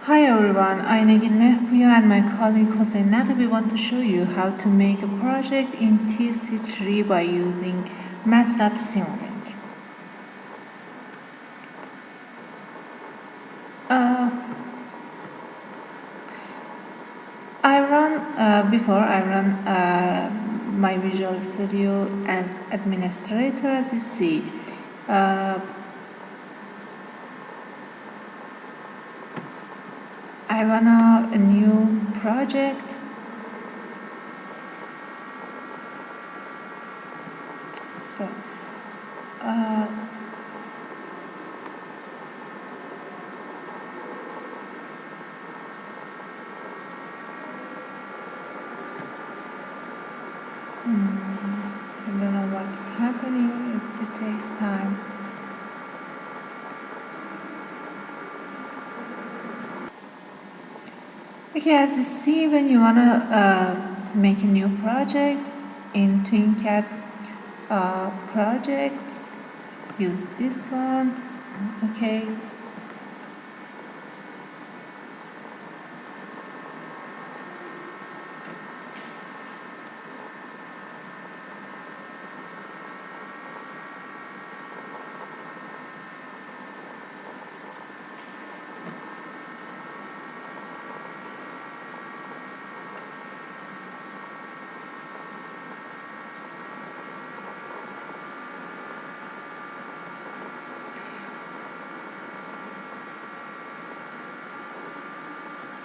Hi everyone, I Negin Mehbuya and my colleague Hossein Naqvi want to show you how to make a project in TC3 by using Matlab Simulink. Before I run my Visual Studio as administrator, as you see. I run a new project. So, I don't know what's happening. It takes time. Okay, as you see, when you want to make a new project in TwinCat projects, use this one. Okay.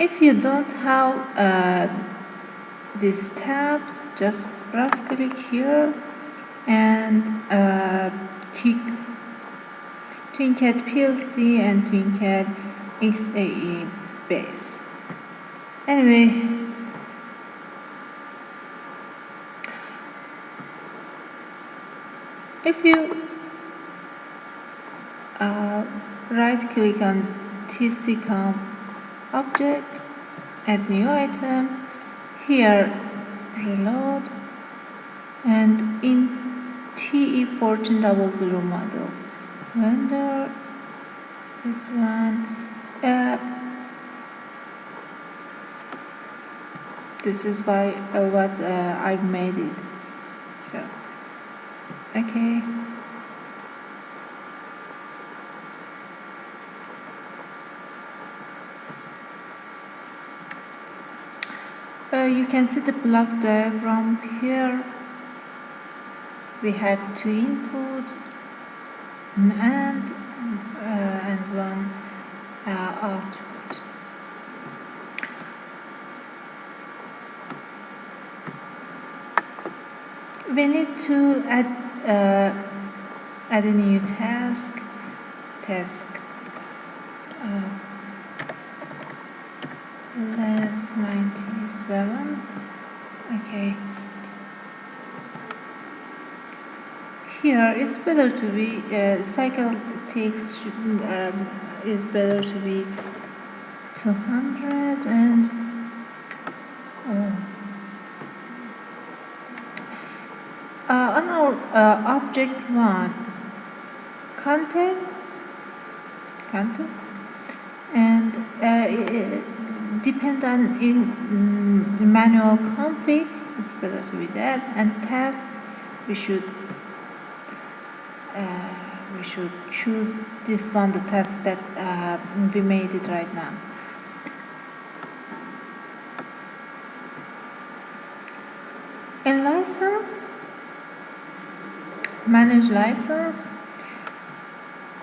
If you don't have these tabs, just click here and tick TwinCat PLC and TwinCat XAE base. Anyway, if you right click on TCComp object, add new item, here reload, and in TE1400 model render this one. This is why what I've made it. So okay. You can see the block diagram here. We had two inputs, an AND and one output. We need to add a new task. Less 97. Okay. Here it's better to be cycle takes is better to be 200 and on our object one context and depend on in manual config, it's better to be that, and task we should choose this one, the task that we made it right now. In license, manage license,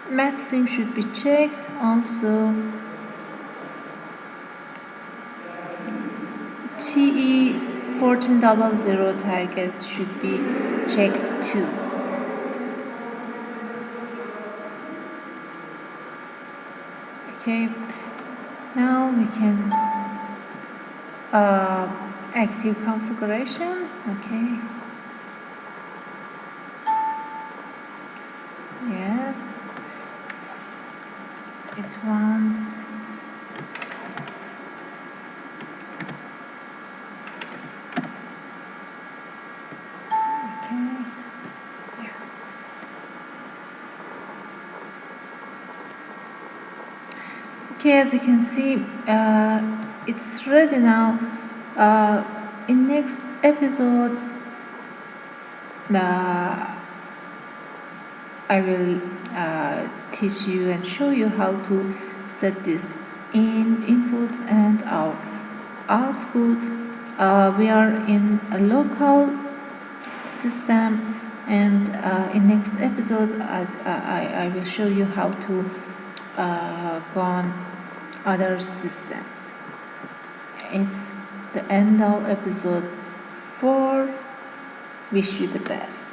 MatSim should be checked. Also TE1400 target should be checked too. Okay, now we can active configuration. Okay. Yes. It wants Okay, as you can see, it's ready now. In next episodes, I will teach you and show you how to set this inputs and our output. We are in a local system, and in next episodes I will show you how to go on other systems. It's the end of episode 4. Wish you the best.